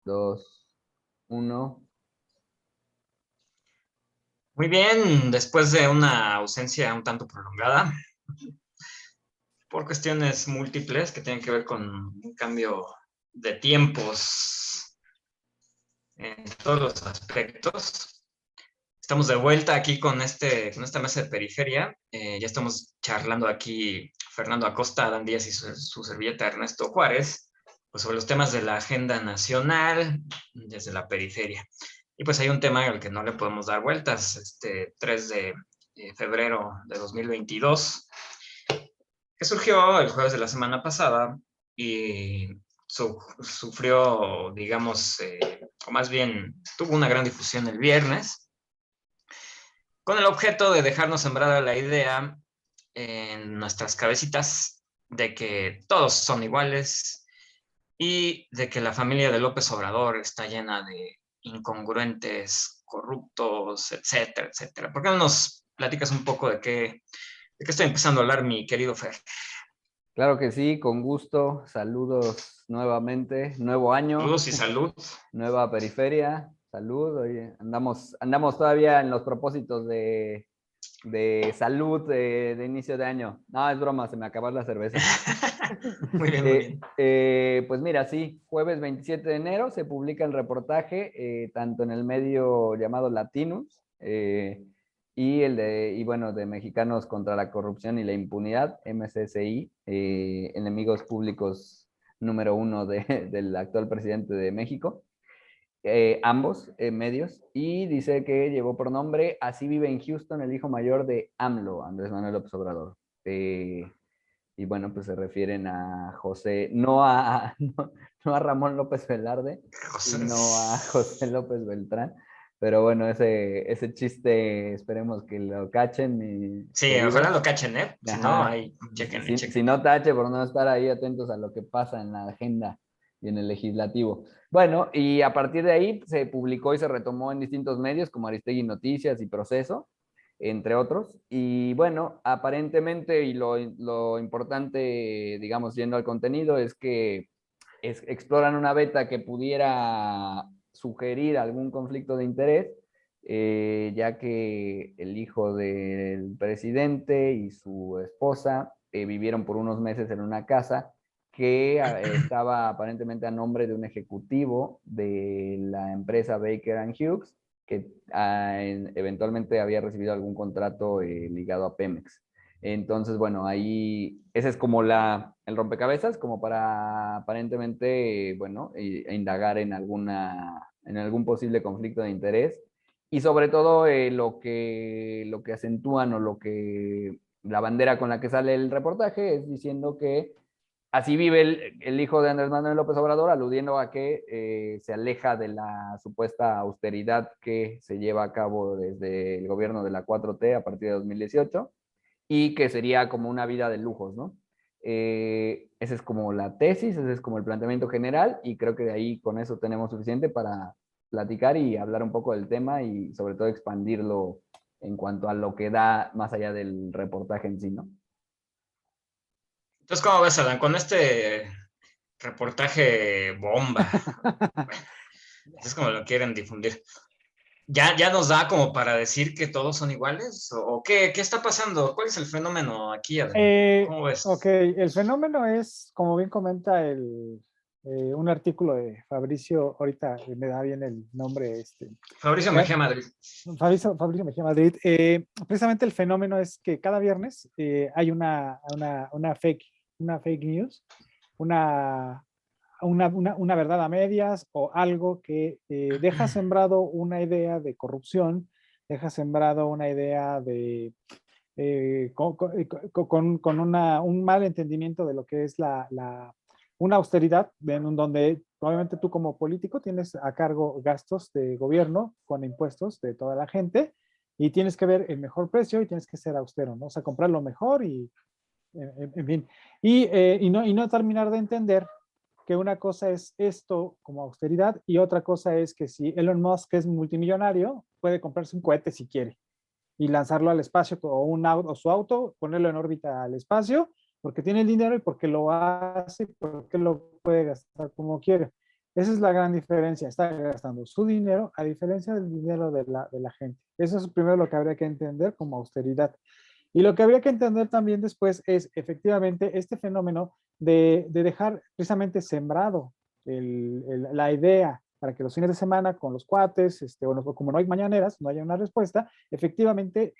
2, 1. Muy bien, después de una ausencia un tanto prolongada, por cuestiones múltiples que tienen que ver con un cambio de tiempos en todos los aspectos. Estamos de vuelta aquí con esta mesa de periferia. Ya estamos charlando aquí Fernando Acosta, Adán Díaz y su servilleta Ernesto Juárez, pues sobre los temas de la agenda nacional desde la periferia. Y pues hay un tema al que no le podemos dar vueltas, este 3 de febrero de 2022, que surgió el jueves de la semana pasada y sufrió, digamos, o más bien tuvo una gran difusión el viernes, con el objeto de dejarnos sembrada la idea en nuestras cabecitas de que todos son iguales y de que la familia de López Obrador está llena de incongruentes, corruptos, etcétera, etcétera. ¿Por qué no nos platicas un poco de qué estoy empezando a hablar, mi querido Fer? Claro que sí, con gusto. Saludos nuevamente. Nuevo año, Saludos y salud. nueva periferia. Salud. Oye, andamos todavía en los propósitos de salud de inicio de año. No, es broma, se me acabó la cerveza. Muy bien, muy bien. Pues mira, sí, jueves 27 de enero se publica el reportaje, tanto en el medio llamado Latinus, y bueno, de Mexicanos contra la Corrupción y la Impunidad, MCCI, enemigos públicos número uno del actual presidente de México. Ambos medios, y dice que llevó por nombre Así vive en Houston el hijo mayor de AMLO, Andrés Manuel López Obrador. Y bueno, pues se refieren a José, no a Ramón López Velarde, José. sino a José López Beltrán. Pero bueno, ese chiste esperemos que lo cachen, mi Sí, ojalá querido. lo cachen, ¿eh? Si no, Ajá. ahí, chéquenle, Si chéquenle. no tache por no estar ahí atentos a lo que pasa en la agenda y en el legislativo. Bueno, y a partir de ahí se publicó y se retomó en distintos medios como Aristegui Noticias y Proceso, entre otros. Y bueno, aparentemente, y lo importante, digamos, yendo al contenido, es que exploran una beta que pudiera sugerir algún conflicto de interés, ya que el hijo del presidente y su esposa vivieron por unos meses en una casa que estaba aparentemente a nombre de un ejecutivo de la empresa Baker and Hughes, que eventualmente había recibido algún contrato ligado a Pemex. Entonces, bueno, ahí ese es como el rompecabezas, como para aparentemente, bueno, indagar en algún posible conflicto de interés. Y sobre todo lo que acentúan o la bandera con la que sale el reportaje es diciendo que así vive el hijo de Andrés Manuel López Obrador, aludiendo a que se aleja de la supuesta austeridad que se lleva a cabo desde el gobierno de la 4T a partir de 2018, y que sería como una vida de lujos, ¿no? Esa es como la tesis, ese es como el planteamiento general, y creo que de ahí con eso tenemos suficiente para platicar y hablar un poco del tema y sobre todo expandirlo en cuanto a lo que da más allá del reportaje en sí, ¿no? Entonces, ¿cómo ves, Adán? Con este reportaje bomba, bueno, así es como lo quieren difundir. ¿Ya nos da como para decir que todos son iguales? ¿O qué está pasando? ¿Cuál es el fenómeno aquí, Adán? ¿Cómo Ok, ves? el fenómeno es, como bien comenta un artículo de Fabricio, ahorita me da bien el nombre, Fabricio que- Mejía Madrid. Fabricio Mejía Madrid. Precisamente el fenómeno es que cada viernes hay una fake news, una, una verdad a medias o algo que deja sembrado una idea de corrupción, deja sembrado una idea de un mal entendimiento de lo que es una austeridad, en donde obviamente tú como político tienes a cargo gastos de gobierno con impuestos de toda la gente y tienes que ver el mejor precio y tienes que ser austero, ¿no? O sea, comprar lo mejor y, en fin. Y no terminar de entender que una cosa es esto como austeridad y otra cosa es que si Elon Musk es multimillonario, puede comprarse un cohete si quiere y lanzarlo al espacio o su auto, ponerlo en órbita al espacio, porque tiene el dinero y porque lo hace, porque lo puede gastar como quiere. Esa es la gran diferencia. Está gastando su dinero a diferencia del dinero de la gente. Eso es primero lo que habría que entender como austeridad. Y lo que habría que entender también después es efectivamente este fenómeno de dejar precisamente sembrado la idea para que los fines de semana con los cuates, bueno, como no hay mañaneras, no haya una respuesta, efectivamente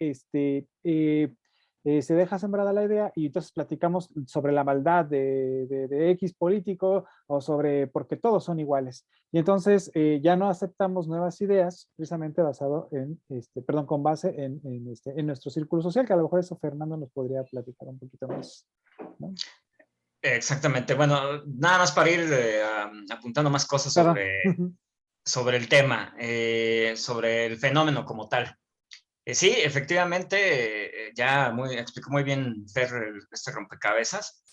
se deja sembrada la idea y entonces platicamos sobre la maldad de X político o sobre porque todos son iguales. Y entonces ya no aceptamos nuevas ideas precisamente basado en, perdón, con base en nuestro círculo social, que a lo mejor eso Fernando nos podría platicar un poquito más, ¿no? Exactamente. Bueno, nada más para ir apuntando más cosas Perdón. sobre el tema, sobre el fenómeno como tal. Sí, efectivamente, ya explicó muy bien Fer este rompecabezas,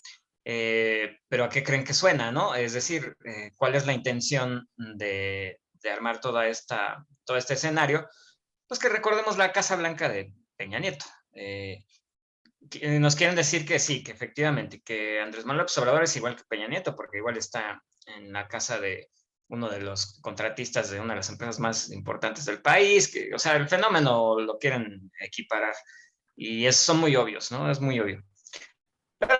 pero ¿a qué creen que suena, no? Es decir, ¿cuál es la intención de armar todo este escenario? Pues que recordemos la Casa Blanca de Peña Nieto. Nos quieren decir que sí, que efectivamente, que Andrés Manuel López Obrador es igual que Peña Nieto, porque igual está en la casa de uno de los contratistas de una de las empresas más importantes del país, que, o sea, el fenómeno lo quieren equiparar y son muy obvios, ¿no? Es muy obvio. Pero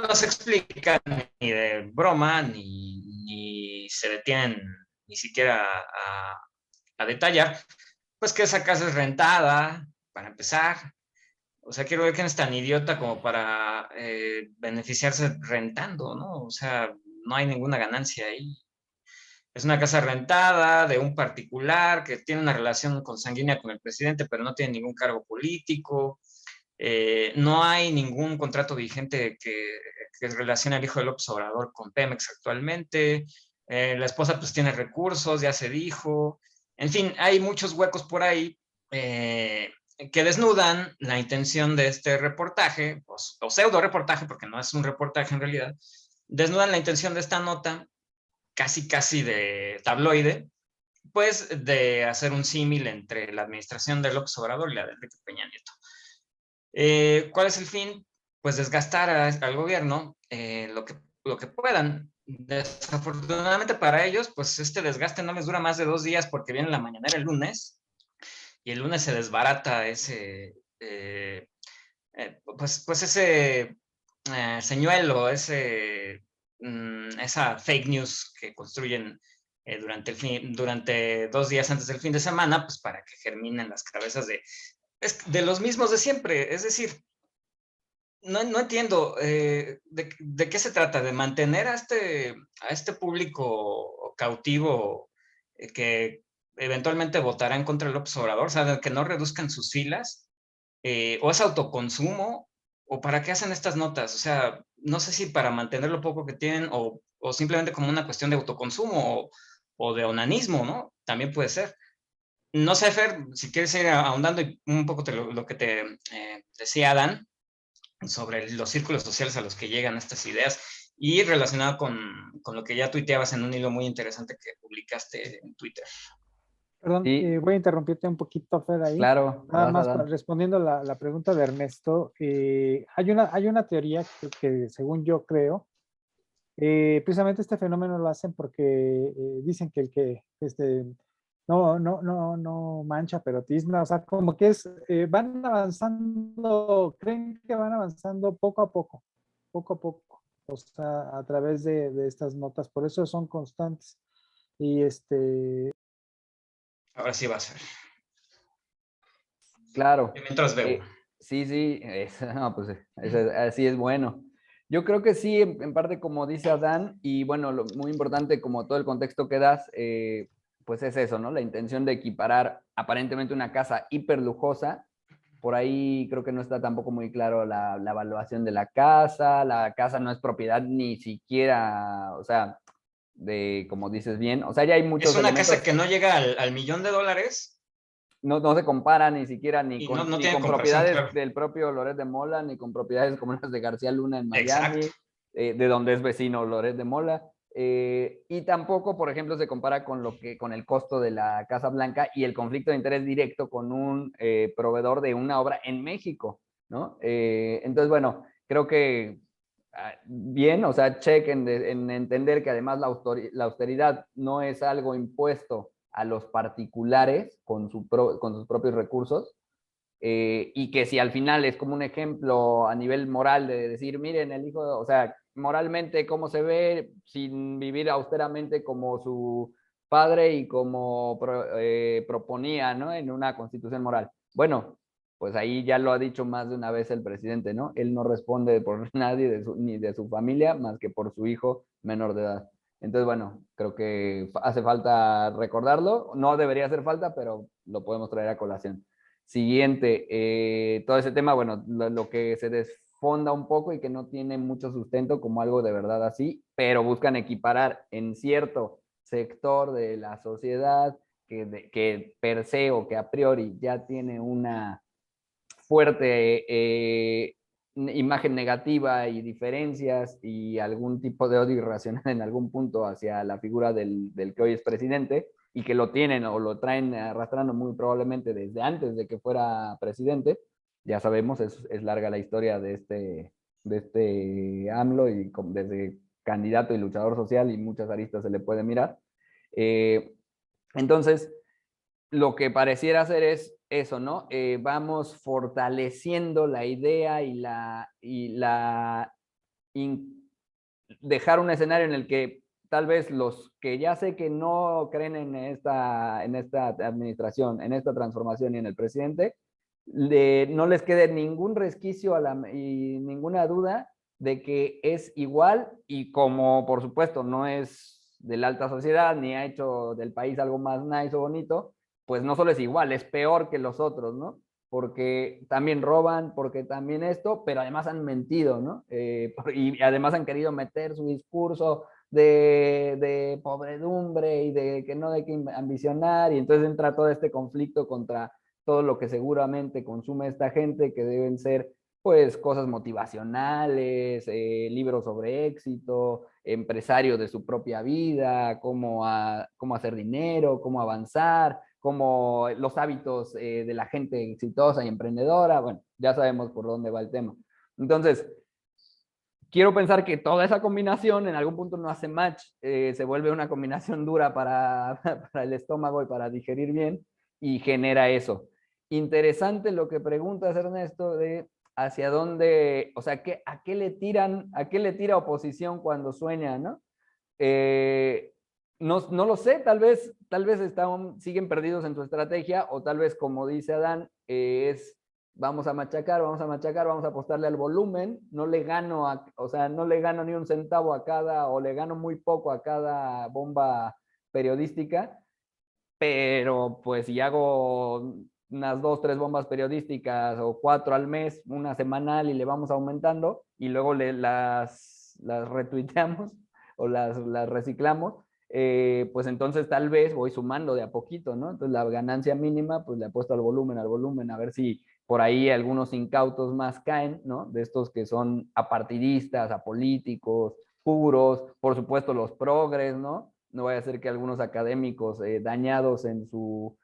no se explica ni de broma, ni se detienen ni siquiera a detallar, pues que esa casa es rentada, para empezar. O sea, quiero ver quién es tan idiota como para beneficiarse rentando, ¿no? O sea, no hay ninguna ganancia ahí. Es una casa rentada de un particular que tiene una relación consanguínea con el presidente, pero no tiene ningún cargo político. No hay ningún contrato vigente que relacione al hijo de López Obrador con Pemex actualmente. La esposa pues tiene recursos, ya se dijo. En fin, hay muchos huecos por ahí que desnudan la intención de este reportaje, o pseudo reportaje, porque no es un reportaje en realidad, desnudan la intención de esta nota casi de tabloide, pues de hacer un símil entre la administración de López Obrador y la de Enrique Peña Nieto. ¿Cuál es el fin? Pues desgastar al gobierno lo que puedan. Desafortunadamente para ellos, pues este desgaste no les dura más de 2 días porque viene la mañanera el lunes y el lunes se desbarata pues ese señuelo, esa fake news que construyen durante 2 días antes del fin de semana, pues para que germinen las cabezas de los mismos de siempre. Es decir, no entiendo de qué se trata, de mantener a este público cautivo que eventualmente votará en contra de López Obrador, o sea, de que no reduzcan sus filas, o es autoconsumo, o para qué hacen estas notas. O sea, no sé si para mantener lo poco que tienen o simplemente como una cuestión de autoconsumo o de onanismo, ¿no? También puede ser. No sé, Fer, si quieres ir ahondando un poco lo que te decía Adán sobre los círculos sociales a los que llegan estas ideas y relacionado con lo que ya tuiteabas en un hilo muy interesante que publicaste en Twitter. Perdón, Sí, voy a interrumpirte un poquito, Fer, ahí. claro, Nada vas a más dar. respondiendo la pregunta de Ernesto, hay una teoría que según yo creo, precisamente este fenómeno lo hacen porque dicen que el que no mancha, pero tizna, o sea, como que van avanzando, creen que van avanzando poco a poco, o sea, a través de estas notas, por eso son constantes. Y Ahora sí va a ser. Claro. Mientras veo. Sí, sí, no, pues así es bueno. Yo creo que sí, en parte como dice Adán, y bueno, muy importante como todo el contexto que das, pues es eso, ¿no? La intención de equiparar aparentemente una casa hiper lujosa. Por ahí creo que no está tampoco muy claro la evaluación de la casa no es propiedad ni siquiera, o sea, como dices bien, o sea, ya hay Es muchos una casa elementos que no llega al $1,000,000 no se compara ni siquiera y no ni tiene con comparación, propiedades claro. del propio Loret de Mola, ni con propiedades como las de García Luna en Exacto. Miami, de donde es vecino Loret de Mola. Y tampoco, por ejemplo, se compara con el costo de la Casa Blanca y el conflicto de interés directo con un proveedor de una obra en México, ¿no? Entonces, bueno, creo que bien, o sea, check en entender que además la austeridad no es algo impuesto a los particulares con sus propios recursos, y que si al final es como un ejemplo a nivel moral de decir, miren, el hijo, o sea, moralmente cómo se ve sin vivir austeramente como su padre y como proponía, ¿no? En una constitución moral. Bueno, pues ahí ya lo ha dicho más de una vez el presidente, ¿no? Él no responde por nadie ni de su familia más que por su hijo menor de edad. Entonces, bueno, creo que hace falta recordarlo. No debería hacer falta, pero lo podemos traer a colación. Siguiente, todo ese tema, bueno, lo que se desfonda un poco y que no tiene mucho sustento como algo de verdad así, pero buscan equiparar en cierto sector de la sociedad que per se o que a priori ya tiene una fuerte imagen negativa y diferencias y algún tipo de odio irracional en algún punto hacia la figura del que hoy es presidente y que lo tienen o lo traen arrastrando muy probablemente desde antes de que fuera presidente. Ya sabemos, es larga la historia de este AMLO y desde candidato y luchador social y muchas aristas se le puede mirar. Entonces, lo que pareciera hacer es eso, ¿no? Vamos fortaleciendo la idea dejar un escenario en el que tal vez los que ya sé que no creen en esta administración, en esta transformación y en el presidente, no les quede ningún resquicio y ninguna duda de que es igual y como por supuesto no es de la alta sociedad ni ha hecho del país algo más nice o bonito, pues no solo es igual, es peor que los otros, ¿no? Porque también roban, porque también esto, pero además han mentido, ¿no? Y además han querido meter su discurso de pobredumbre y de que no hay que ambicionar, y entonces entra todo este conflicto contra todo lo que seguramente consume esta gente, que deben ser pues cosas motivacionales, libros sobre éxito, empresarios de su propia vida, cómo hacer dinero, cómo avanzar, como los hábitos de la gente exitosa y emprendedora. Bueno, ya sabemos por dónde va el tema. Entonces, quiero pensar que toda esa combinación en algún punto no hace match, se vuelve una combinación dura para el estómago y para digerir bien y genera eso. Interesante lo que preguntas, Ernesto, de hacia dónde, o sea, a qué le tira oposición cuando sueña, ¿no? No lo sé, tal vez siguen perdidos en tu estrategia, o tal vez, como dice Adán, vamos a machacar, vamos a apostarle al volumen, no le gano, o sea, no le gano ni un centavo a cada, o le gano muy poco a cada bomba periodística, pero pues si hago unas 2, 3 bombas periodísticas o 4 al mes, una semanal, y le vamos aumentando y luego las retuiteamos o las reciclamos, pues entonces tal vez voy sumando de a poquito, ¿no? Entonces la ganancia mínima, pues le apuesto al volumen, a ver si por ahí algunos incautos más caen, ¿no? De estos que son apartidistas, apolíticos, puros, por supuesto los progres, ¿no? No vaya a ser que algunos académicos dañados en su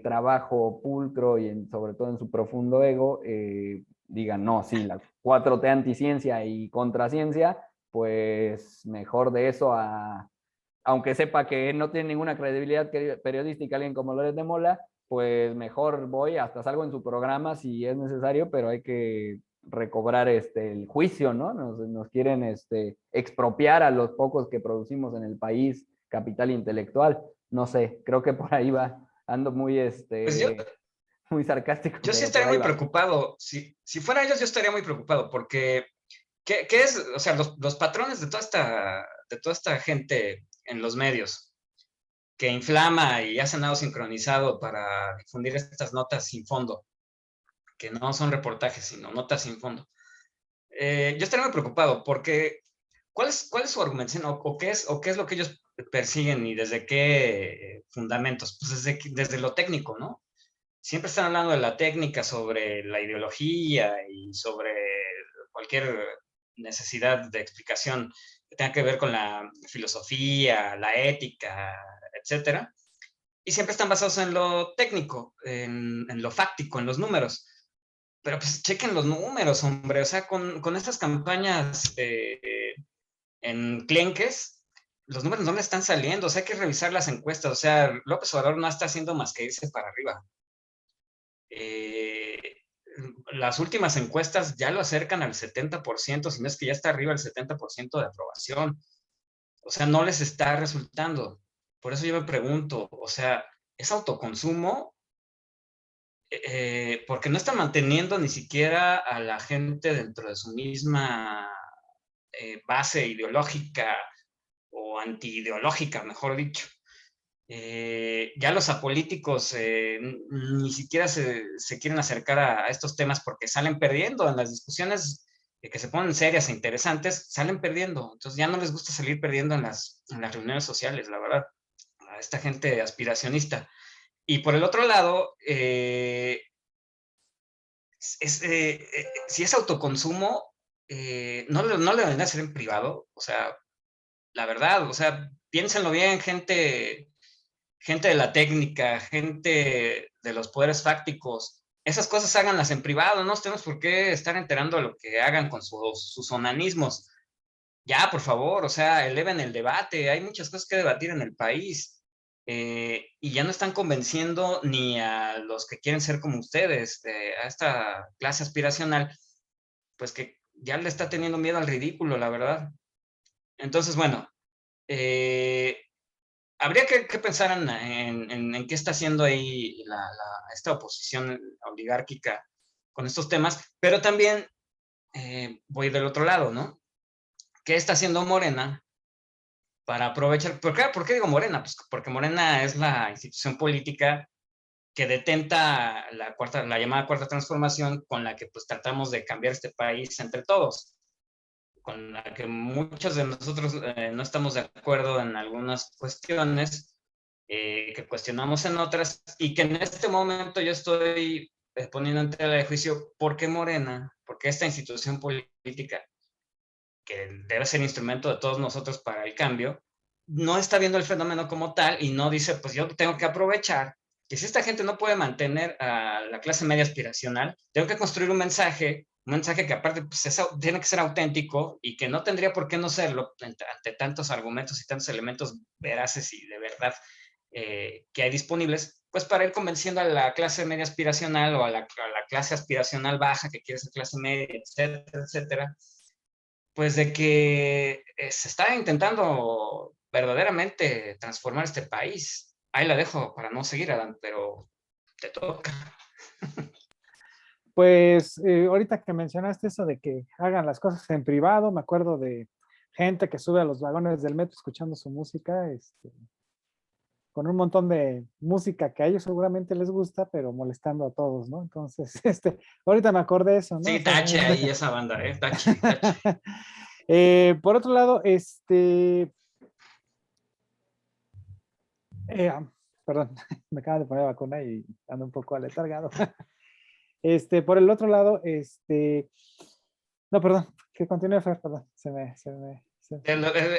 trabajo pulcro y sobre todo en su profundo ego, digan, no, sí, la 4T anticiencia y contraciencia, pues mejor de eso aunque sepa que no tiene ninguna credibilidad periodística alguien como Loret de Mola, pues mejor voy, hasta salgo en su programa si es necesario, pero hay que recobrar el juicio, ¿no? Nos quieren expropiar a los pocos que producimos en el país capital intelectual. No sé, creo que por ahí va. Ando muy, Pues muy sarcástico, yo sí pero por estaría ahí muy va. preocupado. Si fuera ellos, yo estaría muy preocupado porque, ¿qué es? O sea, los patrones de toda esta gente en los medios que inflama y hace nada sincronizado para difundir estas notas sin fondo, que no son reportajes, sino notas sin fondo. Yo estaría muy preocupado porque ¿cuál es su argumentación o qué es lo que ellos persiguen y desde qué fundamentos? Pues desde lo técnico, ¿no? Siempre están hablando de la técnica sobre la ideología y sobre cualquier necesidad de explicación que tenga que ver con la filosofía, la ética, etcétera. Y siempre están basados en lo técnico, en lo fáctico, en los números. pero pues chequen los números, hombre, o sea, con estas campañas en clienques, los números no le están saliendo, o sea, hay que revisar las encuestas, o sea, López Obrador no está haciendo más que irse para arriba. Las últimas encuestas ya lo acercan al 70%, si no es que ya está arriba el 70% de aprobación. O sea, no les está resultando. Por eso yo me pregunto, o sea, ¿es autoconsumo? Porque no están manteniendo ni siquiera a la gente dentro de su misma base ideológica o antiideológica, mejor dicho. Ya los apolíticos ni siquiera se quieren acercar a estos temas porque salen perdiendo en las discusiones que se ponen serias e interesantes, salen perdiendo. Entonces ya no les gusta salir perdiendo en las reuniones sociales, la verdad, a esta gente aspiracionista. Y por el otro lado, si es autoconsumo, no le deben hacer en privado, o sea, la verdad, o sea, piénsenlo bien, gente de la técnica, gente de los poderes fácticos, esas cosas háganlas en privado, no tenemos por qué estar enterando de lo que hagan con sus onanismos. Ya, por favor, o sea, eleven el debate, hay muchas cosas que debatir en el país. Y ya no están convenciendo ni a los que quieren ser como ustedes, a esta clase aspiracional, pues que ya le está teniendo miedo al ridículo, la verdad. Entonces, bueno, habría que pensar en qué está haciendo ahí esta oposición oligárquica con estos temas, pero también voy del otro lado, ¿no? ¿Qué está haciendo Morena para aprovechar? ¿Por qué digo Morena? Pues porque Morena es la institución política que detenta la llamada cuarta transformación, con la que pues tratamos de cambiar este país entre todos, con la que muchos de nosotros no estamos de acuerdo en algunas cuestiones, que cuestionamos en otras, y que en este momento yo estoy poniendo en tela de juicio por qué Morena, porque esta institución política, que debe ser instrumento de todos nosotros para el cambio, no está viendo el fenómeno como tal y no dice, pues yo tengo que aprovechar que si esta gente no puede mantener a la clase media aspiracional, tengo que construir un mensaje que aparte pues, tiene que ser auténtico y que no tendría por qué no serlo ante tantos argumentos y tantos elementos veraces y de verdad que hay disponibles, pues para ir convenciendo a la clase media aspiracional o a la clase aspiracional baja que quiere ser clase media, etcétera, etcétera, pues de que se está intentando verdaderamente transformar este país. Ahí la dejo para no seguir, Adán, pero te toca. Pues ahorita que mencionaste eso de que hagan las cosas en privado, me acuerdo de gente que sube a los vagones del metro escuchando su música, con un montón de música que a ellos seguramente les gusta, pero molestando a todos, ¿no? Entonces, ahorita me acordé de eso, ¿no? O Sí, sea, tache ahí esa banda, tache, tache. por otro lado, perdón, me acaban de poner vacuna y ando un poco aletargado. Por el otro lado, no, perdón, que continúe, Fer, perdón,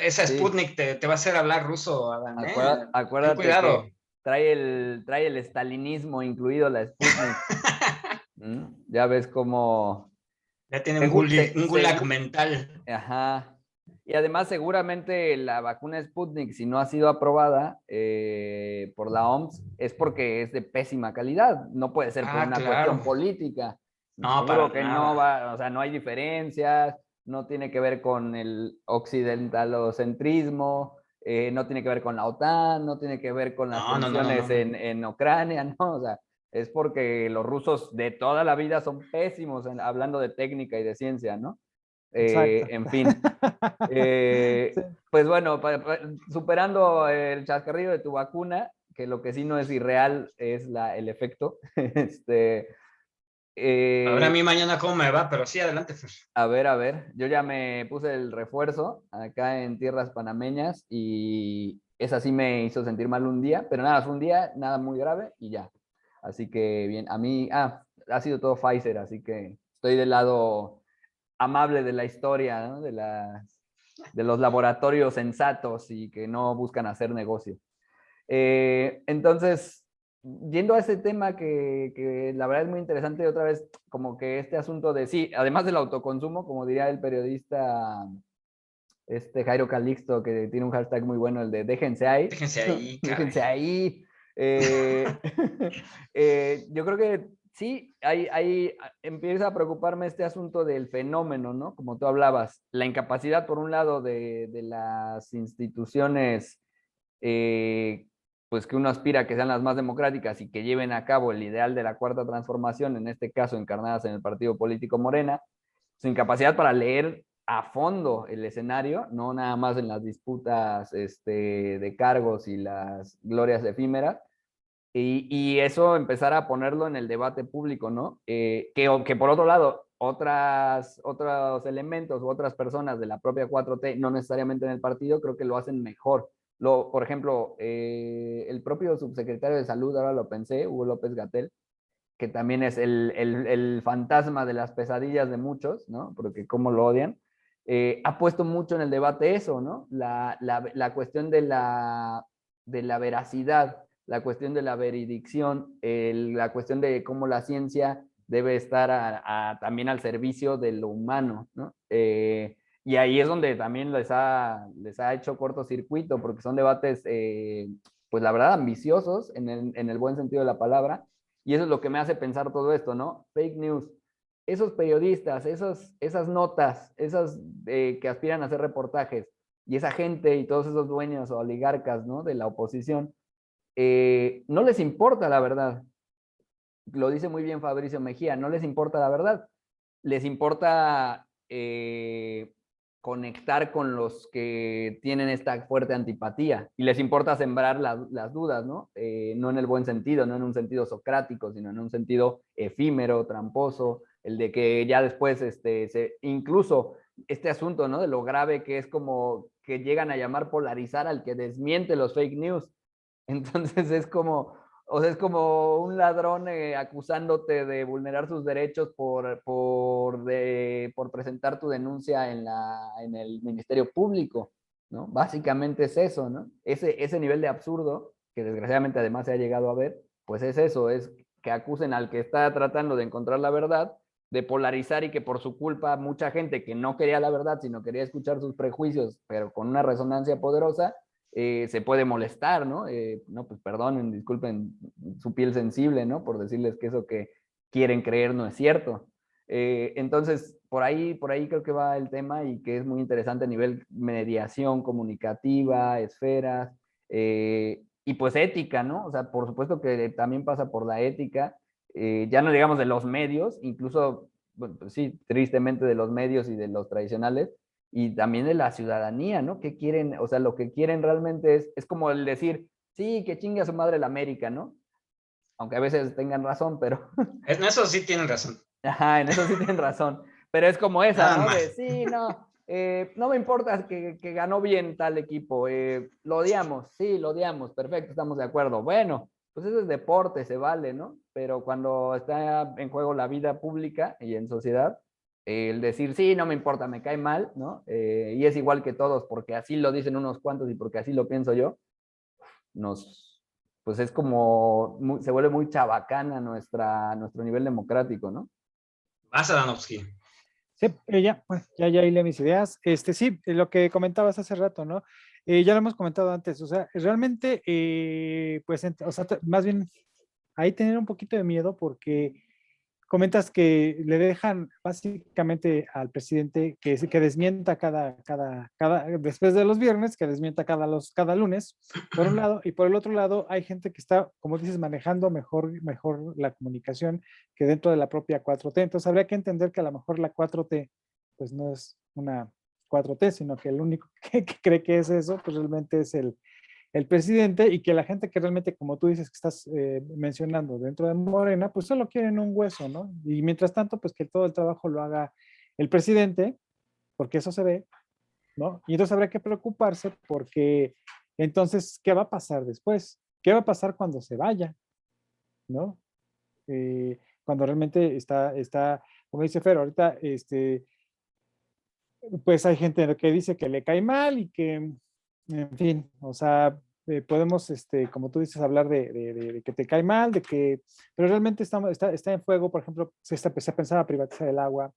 Esa Sí, Sputnik te va a hacer hablar ruso, Adán, ¿eh? Ten acuérdate cuidado. que trae el estalinismo incluido la Sputnik. Ya ves cómo Ya tiene un gulag mental. ajá. Y además seguramente la vacuna Sputnik, si no ha sido aprobada por la OMS, es porque es de pésima calidad. No puede ser por Ah, una cuestión claro. política. No, Seguro para que no nada. va, o sea, no hay diferencias, no tiene que ver con el occidentalocentrismo, no tiene que ver con la OTAN, no tiene que ver con las No, no, no, no, tensiones no. en Ucrania, ¿no? O sea, es porque los rusos de toda la vida son pésimos hablando de técnica y de ciencia, ¿no? Exacto. En fin. Sí. Pues bueno, superando el chascarrillo de tu vacuna, que lo que sí no es irreal es el efecto. A ver a Eh, mí mañana cómo me va, pero sí, adelante, Fer. a ver, yo ya me puse el refuerzo acá en tierras panameñas y esa sí me hizo sentir mal un día, pero nada, fue un día, nada muy grave y ya. Así que bien, a mí, ha sido todo Pfizer, así que estoy del lado amable de la historia, ¿no? De los laboratorios sensatos y que no buscan hacer negocio. Entonces, yendo a ese tema que la verdad es muy interesante, otra vez, como que este asunto de, sí, además del autoconsumo, como diría el periodista Jairo Calixto, que tiene un hashtag muy bueno, el de déjense ahí. Déjense ahí, Déjense caray. ahí. Yo creo que sí, empieza a preocuparme este asunto del fenómeno, ¿no? Como tú hablabas, la incapacidad, por un lado, de las instituciones, pues que uno aspira a que sean las más democráticas y que lleven a cabo el ideal de la cuarta transformación, en este caso encarnadas en el partido político Morena, su incapacidad para leer a fondo el escenario, no nada más en las disputas de cargos y las glorias efímeras, y eso empezar a ponerlo en el debate público, ¿no? Que por otro lado, otros elementos u otras personas de la propia 4T, no necesariamente en el partido, creo que lo hacen mejor. Por ejemplo, el propio subsecretario de Salud, ahora lo pensé, Hugo López Gatell, que también es el fantasma de las pesadillas de muchos, ¿no? Porque cómo lo odian, ha puesto mucho en el debate eso, ¿no? La cuestión de la veracidad, la cuestión de la veridicción, la cuestión de cómo la ciencia debe estar también al servicio de lo humano, ¿no? Y ahí es donde también les ha hecho cortocircuito, porque son debates, pues la verdad, ambiciosos en el buen sentido de la palabra, y eso es lo que me hace pensar todo esto, ¿no? Fake news. Esos periodistas, esas notas, esas que aspiran a hacer reportajes, y esa gente y todos esos dueños o oligarcas, ¿no? De la oposición, no les importa la verdad. Lo dice muy bien Fabricio Mejía, no les importa la verdad. Les importa conectar con los que tienen esta fuerte antipatía y les importa sembrar las dudas, ¿no? No en el buen sentido, no en un sentido socrático, sino en un sentido efímero, tramposo, el de que ya después, incluso este asunto, ¿no? De lo grave que es como que llegan a llamar polarizar al que desmiente los fake news. Entonces es como, o sea, es como un ladrón acusándote de vulnerar sus derechos por presentar tu denuncia en el Ministerio Público, ¿no? Básicamente es eso, ¿no? Ese nivel de absurdo, que desgraciadamente además se ha llegado a ver, pues es eso, es que acusen al que está tratando de encontrar la verdad, de polarizar y que por su culpa mucha gente que no quería la verdad, sino quería escuchar sus prejuicios, pero con una resonancia poderosa, se puede molestar, ¿no? No, pues perdonen, disculpen su piel sensible, ¿no? Por decirles que eso que quieren creer no es cierto. Entonces, por ahí creo que va el tema y que es muy interesante a nivel mediación comunicativa, esferas, y pues ética, ¿no? O sea, por supuesto que también pasa por la ética, ya no digamos de los medios, incluso, bueno, pues sí, tristemente de los medios y de los tradicionales, y también de la ciudadanía, ¿no? ¿Qué quieren? O sea, lo que quieren realmente es como el decir, sí, que chingue a su madre la América, ¿no? Aunque a veces tengan razón, pero... En eso sí tienen razón. Ajá, en eso sí tienen razón. Pero es como esa, Nada ¿no? De, más. sí, no, no me importa que ganó bien tal equipo, lo odiamos, sí, lo odiamos, perfecto, estamos de acuerdo. Bueno, pues eso es deporte, se vale, ¿no? Pero cuando está en juego la vida pública y en sociedad, el decir, sí, no me importa, me cae mal, ¿no? Y es igual que todos, porque así lo dicen unos cuantos y porque así lo pienso yo, pues es como, se vuelve muy chabacana nuestro nivel democrático, ¿no? Vas, Adanovsky. Sí, ya hilé mis ideas. Sí, lo que comentabas hace rato, ¿no? Ya lo hemos comentado antes, o sea, realmente, pues, o sea, más bien ahí tener un poquito de miedo porque comentas que le dejan básicamente al presidente que desmienta después de los viernes, que desmienta cada lunes, por un lado, y por el otro lado hay gente que está, como dices, manejando mejor la comunicación que dentro de la propia 4T. Entonces habría que entender que a lo mejor la 4T, pues no es una 4T, sino que el único que cree que es eso, pues realmente es el presidente, y que la gente que realmente, como tú dices, que estás mencionando dentro de Morena, pues solo quieren un hueso, ¿no? Y mientras tanto, pues que todo el trabajo lo haga el presidente, porque eso se ve, ¿no? Y entonces habrá que preocuparse porque entonces, ¿qué va a pasar después? ¿Qué va a pasar cuando se vaya? ¿No? Cuando realmente como dice Fer, ahorita, pues hay gente que dice que le cae mal y que, en fin, o sea, podemos, como tú dices, hablar de que te cae mal, pero realmente está en fuego. Por ejemplo, se pensaba privatizar el agua,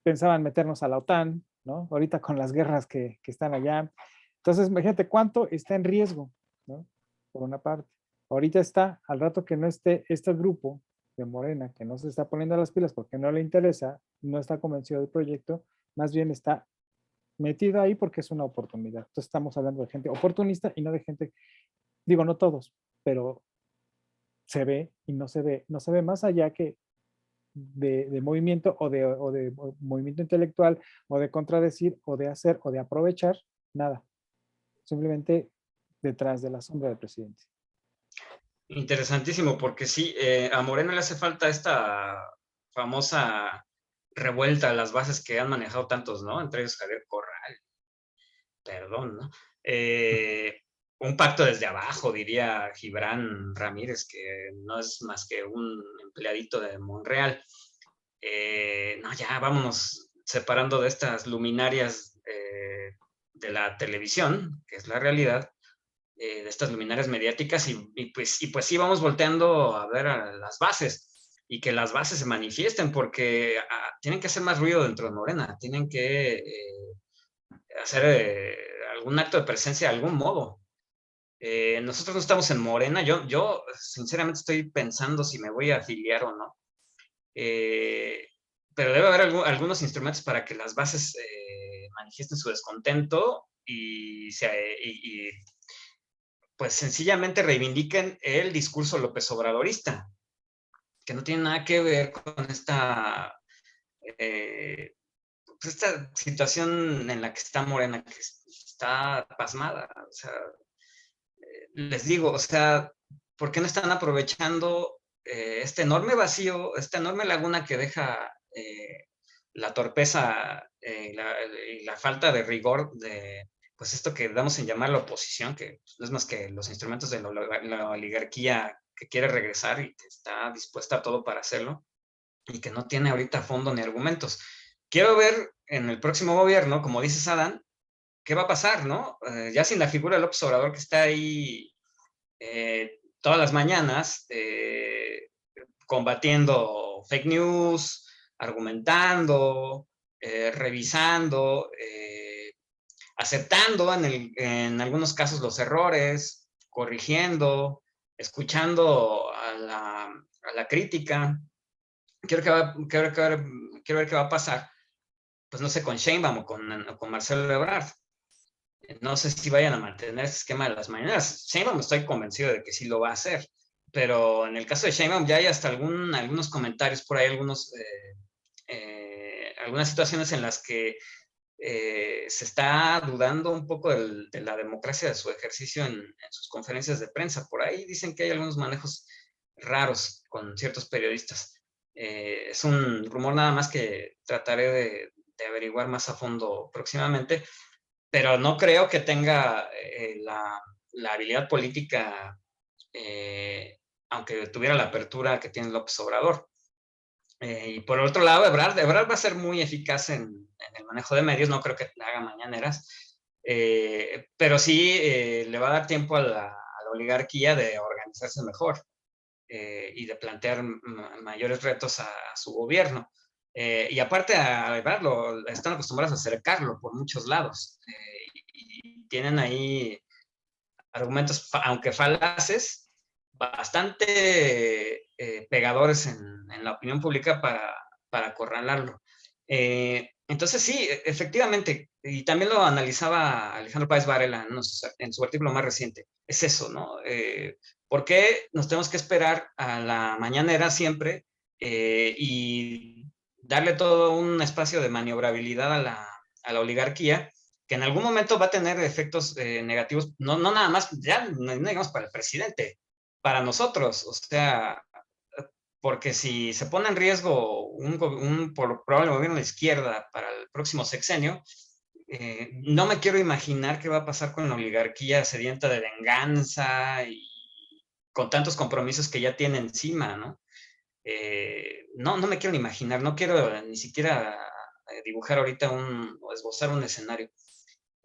pensaban meternos a la OTAN, ¿no? Ahorita con las guerras que están allá. Entonces, imagínate cuánto está en riesgo, ¿no? Por una parte. Ahorita está, al rato que no esté este grupo de Morena, que no se está poniendo las pilas porque no le interesa, no está convencido del proyecto, más bien está metido ahí porque es una oportunidad. Entonces estamos hablando de gente oportunista y no de gente, digo, no todos, pero se ve y no se ve más allá que de movimiento o de movimiento intelectual o de contradecir o de hacer o de aprovechar, nada. Simplemente detrás de la sombra del presidente. Interesantísimo, porque sí, a Morena le hace falta esta famosa revuelta a las bases que han manejado tantos, ¿no? Entre ellos Javier Corral, perdón, ¿no? Un pacto desde abajo, diría Gibran Ramírez, que no es más que un empleadito de Monreal. No, ya vámonos separando de estas luminarias de la televisión, que es la realidad, de estas luminarias mediáticas, pues sí vamos volteando a ver a las bases y que las bases se manifiesten, porque tienen que hacer más ruido dentro de Morena, tienen que hacer algún acto de presencia de algún modo. Nosotros no estamos en Morena, yo sinceramente estoy pensando si me voy a afiliar o no, pero debe haber algunos instrumentos para que las bases manifiesten su descontento y pues sencillamente reivindiquen el discurso López Obradorista, que no tiene nada que ver con esta situación en la que está Morena, que está pasmada. O sea, les digo, o sea, ¿por qué no están aprovechando este enorme vacío, esta enorme laguna que deja la torpeza y la falta de rigor de, pues esto que damos en llamar la oposición, que no es más que los instrumentos de la oligarquía que quiere regresar y que está dispuesta a todo para hacerlo, y que no tiene ahorita fondo ni argumentos? Quiero ver en el próximo gobierno, como dices, Adán, qué va a pasar, ¿no? Ya sin la figura de López Obrador, que está ahí todas las mañanas combatiendo fake news, argumentando, revisando, aceptando en algunos casos los errores, corrigiendo, escuchando a la crítica. Quiero ver qué va a pasar, pues no sé, con Sheinbaum o con Marcelo Ebrard. No sé si vayan a mantener ese esquema de las mañaneras. Sheinbaum estoy convencido de que sí lo va a hacer, pero en el caso de Sheinbaum ya hay hasta algunos comentarios por ahí, algunas situaciones en las que se está dudando un poco de la democracia de su ejercicio en sus conferencias de prensa. Por ahí dicen que hay algunos manejos raros con ciertos periodistas. Es un rumor nada más que trataré de averiguar más a fondo próximamente, pero no creo que tenga la habilidad política, aunque tuviera la apertura que tiene López Obrador. Y por otro lado, Ebrard va a ser muy eficaz en el manejo de medios, no creo que haga mañaneras, pero sí le va a dar tiempo a la oligarquía de organizarse mejor y de plantear mayores retos a su gobierno. Y aparte a Ebrard están acostumbrados a acercarlo por muchos lados y tienen ahí argumentos, aunque falaces, bastante pegadores en la opinión pública para acorralarlo. Entonces sí, efectivamente, y también lo analizaba Alejandro Páez Varela en su artículo más reciente, es eso, ¿no? ¿Por qué nos tenemos que esperar a la mañanera siempre y darle todo un espacio de maniobrabilidad a la oligarquía, que en algún momento va a tener efectos negativos, no nada más, ya no digamos para el presidente, para nosotros? O sea, porque si se pone en riesgo un probable gobierno de izquierda para el próximo sexenio, no me quiero imaginar qué va a pasar con la oligarquía sedienta de venganza y con tantos compromisos que ya tiene encima, ¿no? No me quiero ni imaginar, no quiero ni siquiera dibujar ahorita o esbozar un escenario.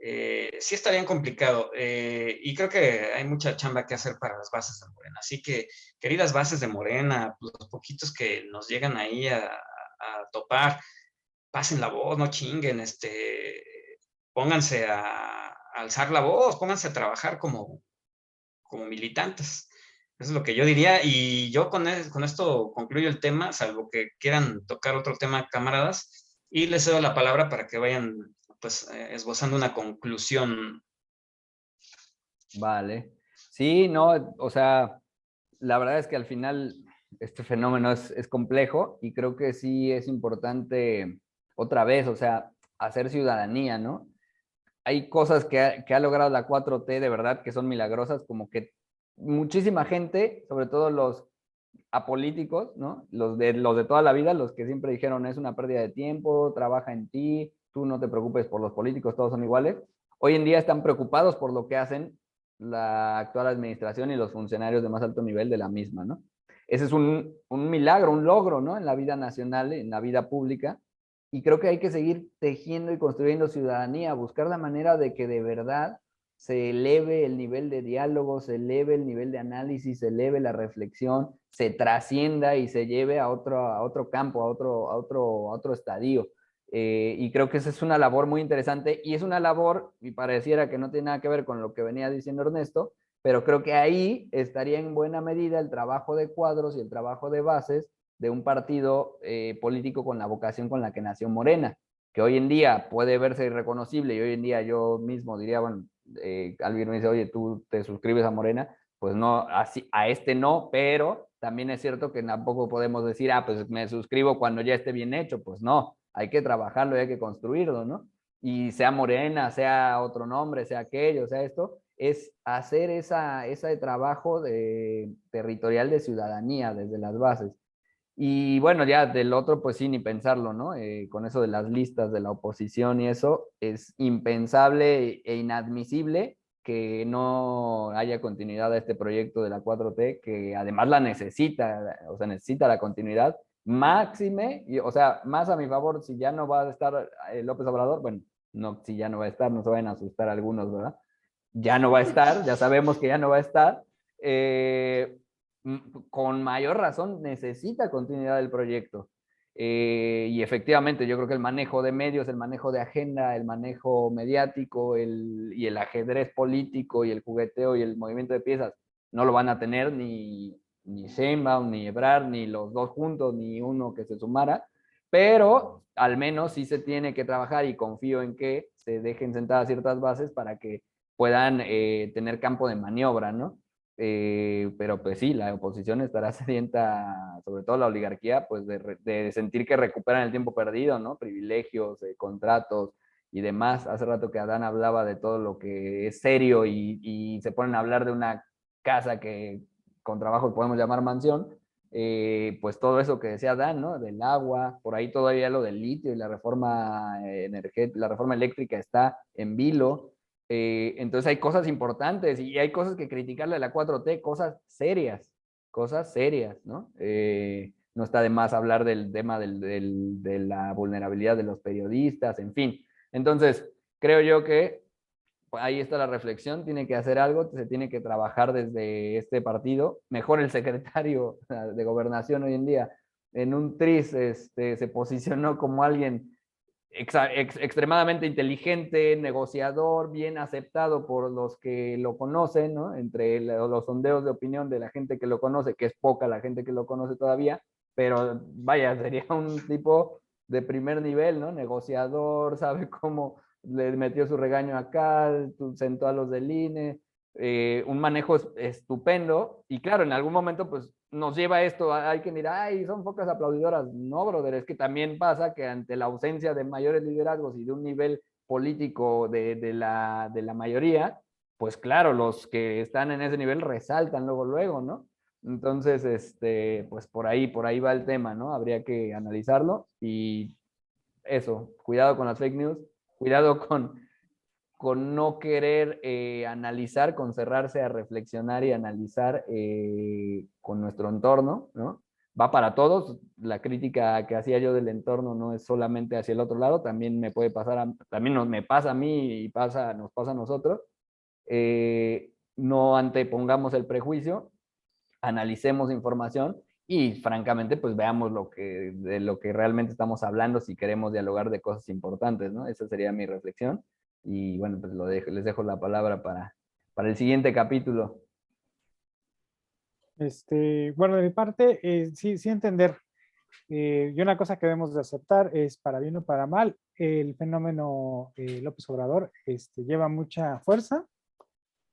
sí está bien complicado. Y creo que hay mucha chamba que hacer para las bases de Morena. Así que, queridas bases de Morena, pues, los poquitos que nos llegan ahí a topar, pasen la voz, no chinguen, pónganse a alzar la voz, pónganse a trabajar como militantes. Eso es lo que yo diría. Y yo con esto concluyo el tema, salvo que quieran tocar otro tema, camaradas, y les cedo la palabra para que vayan pues esbozando una conclusión. Vale. Sí, no, o sea, la verdad es que al final este fenómeno es complejo y creo que sí es importante otra vez, o sea, hacer ciudadanía, ¿no? Hay cosas que ha logrado la 4T de verdad que son milagrosas, como que muchísima gente, sobre todo los apolíticos, ¿no? Los de toda la vida, los que siempre dijeron es una pérdida de tiempo, trabaja en ti, tú no te preocupes por los políticos, todos son iguales. Hoy en día están preocupados por lo que hacen la actual administración y los funcionarios de más alto nivel de la misma, ¿no? Ese es un milagro, un logro, ¿no? En la vida nacional, en la vida pública. Y creo que hay que seguir tejiendo y construyendo ciudadanía, buscar la manera de que de verdad se eleve el nivel de diálogo, se eleve el nivel de análisis, se eleve la reflexión, se trascienda y se lleve a otro campo, a otro estadio. Y creo que esa es una labor muy interesante y es una labor, y pareciera que no tiene nada que ver con lo que venía diciendo Ernesto, pero creo que ahí estaría en buena medida el trabajo de cuadros y el trabajo de bases de un partido político con la vocación con la que nació Morena, que hoy en día puede verse irreconocible y hoy en día yo mismo diría, bueno, alguien me dice, oye, tú te suscribes a Morena, pues no, así, a este no, pero también es cierto que tampoco podemos decir, ah, pues me suscribo cuando ya esté bien hecho, pues no, hay que trabajarlo y hay que construirlo, ¿no? Y sea Morena, sea otro nombre, sea aquello, sea esto, es hacer ese trabajo territorial de ciudadanía desde las bases. Y bueno, ya del otro, pues sí, ni pensarlo, ¿no? Con eso de las listas de la oposición y eso, es impensable e inadmisible que no haya continuidad a este proyecto de la 4T, que además la necesita, o sea, necesita la continuidad máxime, y, o sea, más a mi favor, si ya no va a estar López Obrador, bueno, no, si ya no va a estar, no se vayan a asustar algunos, ¿verdad? Ya no va a estar, ya sabemos que ya no va a estar. Eh, con mayor razón necesita continuidad del proyecto. Y efectivamente, yo creo que el manejo de medios, el manejo de agenda, el manejo mediático y el ajedrez político y el jugueteo y el movimiento de piezas no lo van a tener ni Sheinbaum, ni Ebrard, ni los dos juntos, ni uno que se sumara, pero al menos sí se tiene que trabajar y confío en que se dejen sentadas ciertas bases para que puedan tener campo de maniobra, ¿no? Pero pues sí, la oposición estará sedienta, sobre todo la oligarquía, pues de sentir que recuperan el tiempo perdido, ¿no? Privilegios, contratos y demás. Hace rato que Adán hablaba de todo lo que es serio y se ponen a hablar de una casa que con trabajo podemos llamar mansión, pues todo eso que decía Dan, ¿no? Del agua, por ahí todavía lo del litio y la reforma energética, la reforma eléctrica está en vilo. Entonces hay cosas importantes y hay cosas que criticarle a la 4T, cosas serias, ¿no? No está de más hablar del tema de la vulnerabilidad de los periodistas, en fin. Entonces, creo yo que ahí está la reflexión, tiene que hacer algo, se tiene que trabajar desde este partido. Mejor el secretario de Gobernación hoy en día en un tris se posicionó como alguien extremadamente inteligente, negociador, bien aceptado por los que lo conocen, ¿no? Entre los sondeos de opinión de la gente que lo conoce, que es poca la gente que lo conoce todavía, pero vaya, sería un tipo de primer nivel, ¿no? Negociador, sabe cómo le metió su regaño acá, sentó a los del INE, un manejo estupendo, y claro, en algún momento pues nos lleva esto, hay que mirar, ay, son pocas aplaudidoras. No, brother, es que también pasa que ante la ausencia de mayores liderazgos y de un nivel político de la mayoría, pues claro, los que están en ese nivel resaltan luego, ¿no? Entonces, pues por ahí va el tema, ¿no? Habría que analizarlo y eso, cuidado con las fake news, cuidado con no querer analizar, con cerrarse a reflexionar y analizar con nuestro entorno, ¿no? va para todos. La crítica que hacía yo del entorno no es solamente hacia el otro lado, también me puede pasar, también me pasa a mí y nos pasa a nosotros. No antepongamos el prejuicio, analicemos información y francamente pues veamos de lo que realmente estamos hablando si queremos dialogar de cosas importantes, ¿no? Esa sería mi reflexión. Y bueno, pues les dejo la palabra para el siguiente capítulo. Bueno, de mi parte, sí entender. Y una cosa que debemos de aceptar es, para bien o para mal, el fenómeno López Obrador lleva mucha fuerza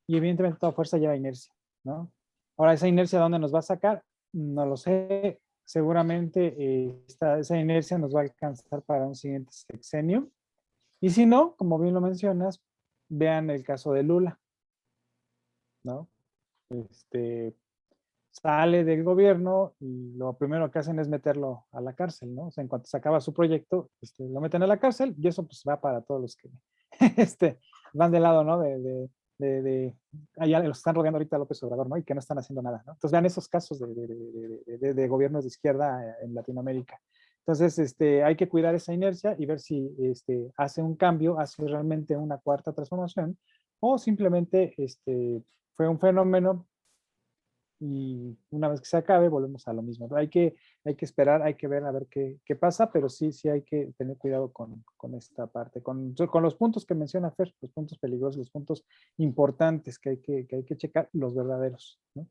y evidentemente toda fuerza lleva inercia, ¿no? Ahora, esa inercia, ¿dónde nos va a sacar? No lo sé. Seguramente esa inercia nos va a alcanzar para un siguiente sexenio. Y si no, como bien lo mencionas, vean el caso de Lula, ¿no? Sale del gobierno y lo primero que hacen es meterlo a la cárcel, ¿no? O sea, en cuanto se acaba su proyecto, lo meten a la cárcel y eso pues va para todos los que van del lado, ¿no? Allá los están rodeando ahorita a López Obrador, ¿no? Y que no están haciendo nada, ¿no? Entonces vean esos casos de gobiernos de izquierda en Latinoamérica. Entonces, hay que cuidar esa inercia y ver si hace un cambio, hace realmente una cuarta transformación o simplemente fue un fenómeno y una vez que se acabe volvemos a lo mismo. Hay que esperar, hay que ver a ver qué pasa, pero sí hay que tener cuidado con esta parte, con los puntos que menciona Fer, los puntos peligrosos, los puntos importantes que hay que checar, los verdaderos, ¿no?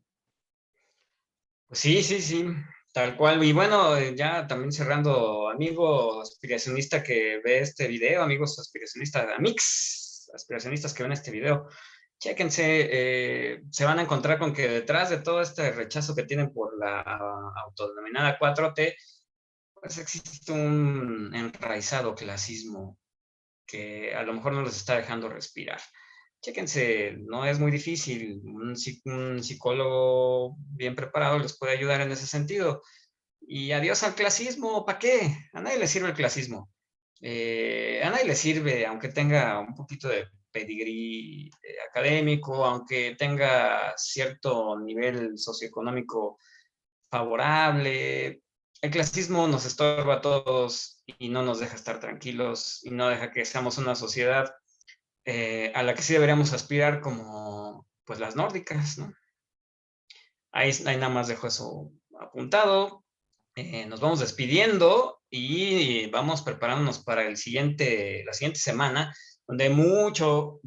Pues sí, tal cual. Y bueno, ya también cerrando, amigo aspiracionista que ve este video, amigos aspiracionistas, aspiracionistas que ven este video, chéquense, se van a encontrar con que detrás de todo este rechazo que tienen por la autodenominada 4T, pues existe un enraizado clasismo que a lo mejor no les está dejando respirar. Chéquense, no es muy difícil. Un psicólogo bien preparado les puede ayudar en ese sentido. Y adiós al clasismo, ¿para qué? A nadie le sirve el clasismo. A nadie le sirve, aunque tenga un poquito de pedigrí académico, aunque tenga cierto nivel socioeconómico favorable. El clasismo nos estorba a todos y no nos deja estar tranquilos y no deja que seamos una sociedad a la que sí deberíamos aspirar como pues las nórdicas, ¿no? Ahí nada más dejo eso apuntado. Nos vamos despidiendo y vamos preparándonos para la siguiente semana, donde mucho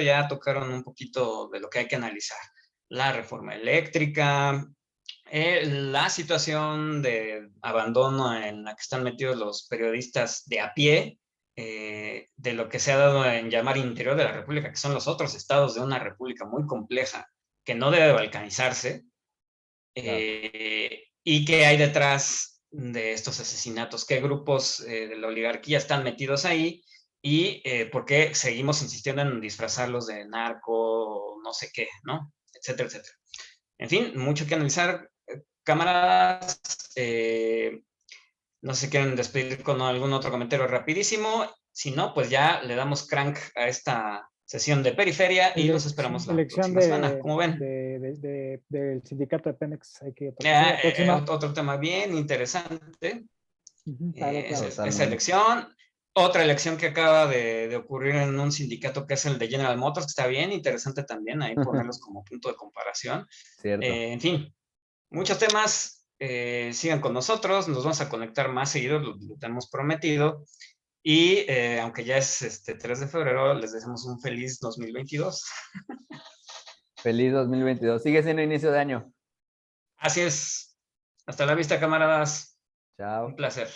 ya tocaron un poquito de lo que hay que analizar. La reforma eléctrica, la situación de abandono en la que están metidos los periodistas de a pie, de lo que se ha dado en llamar interior de la República, que son los otros estados de una república muy compleja, que no debe balcanizarse, y qué hay detrás de estos asesinatos, qué grupos de la oligarquía están metidos ahí y por qué seguimos insistiendo en disfrazarlos de narco, no sé qué, ¿no? Etcétera, etcétera. En fin, mucho que analizar. Camaradas, no sé si quieren despedir con algún otro comentario rapidísimo. Si no, pues ya le damos crank a esta sesión de periferia y los esperamos la Elección próxima semana. ¿Cómo ven? del sindicato de Pemex. Hay que la próxima. Otro tema bien interesante. Claro. Esa elección. Otra elección que acaba de ocurrir en un sindicato que es el de General Motors, que está bien interesante también, ahí ponerlos como punto de comparación. Cierto. En fin, muchos temas, sigan con nosotros, nos vamos a conectar más seguido, lo tenemos prometido, y aunque ya es 3 de febrero, les deseamos un feliz 2022. Feliz 2022. Sigue siendo inicio de año. Así es. Hasta la vista, camaradas. Chao. Un placer.